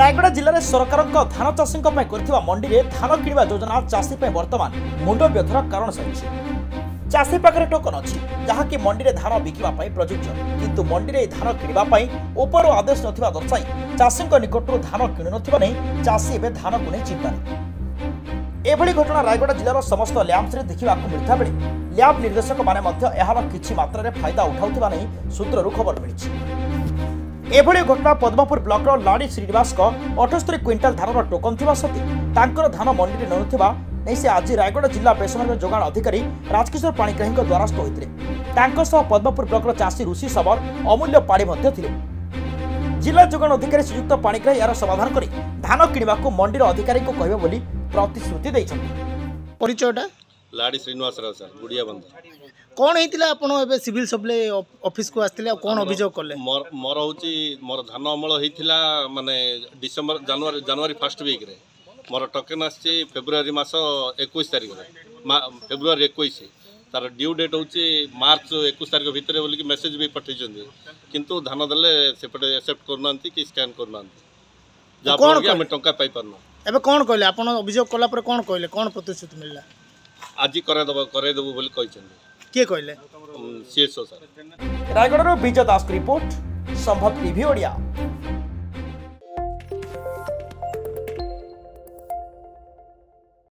रायगढ़ जिले में सरकार धान चाषी मंडी में धान किणवा योजना चाषी वर्तमान मुंड व्यथर कारण सारी चाषी पाखे टोकन अच्छी जहाँकि मंडी में धान बिकवा प्रযোज्य किंतु मंडी में धान किणवाई उपर आदेश नथिबा दर्शाई चाषी निकटर धान किणु नहीं चाषी एवं धान को नहीं चिंतार एभली घटना रायगढ़ जिलार समस्त ल्याब्स देखा मिलता बेले ल्याब निर्देशक मैंने किसी मात्रा फायदा उठाउथिबा नहीं सूत्रु खबर मिली। एभली घटना पद्मपुर ब्लॉक लाड़ी श्रीनिवास 78 क्विंटाल धान टोकन थिबा सत्वे धान मंडी में ननुथिबा नहीं से आज रायगढ़ जिला बेसरकारी जोगाण अधिकारी राजकिशोर पाणिग्राही द्वारस्थ होते पद्मपुर ब्लॉक चाषी ऋषि सबर अमूल्य पाड़ी जिला जोगाण अधिकारी श्रीयुक्त पाणिग्राही यार समाधान कर धान किणवा मंडी अधिकारी को कहे बोली प्रतिश्रुति देइछन्ति। परिचयटा लाड़ी श्रीनिवास राव सर गुड़िया बंद कौन होता आप सिविल सप्लाई ऑफिस को आसते कौन अभियोग कले मोर मोर धान अमल होता माने डिसेम्बर जनवरी फर्स्ट वीक रे मोर टोकन आसी फेब्रुआरी मास 21 तारिख फेब्रुआरी 21 तार ड्यू डेट हूँ मार्च 21 तारिख भितर बोलिक मेसेज भी पठे किंतु धान देले सेपटे एक्सेप्ट करना कि स्कैन करना जहाँ टंका पाई पारना एबे कौन कहले आपण अभियोग कला पर कौन कहले कौन प्रतिश्रुति मिलला आज करदेबू बोली किए कहले सीएसओ सर। रायगढ़ विजय दास रिपोर्ट संभव टीवी ओडिया।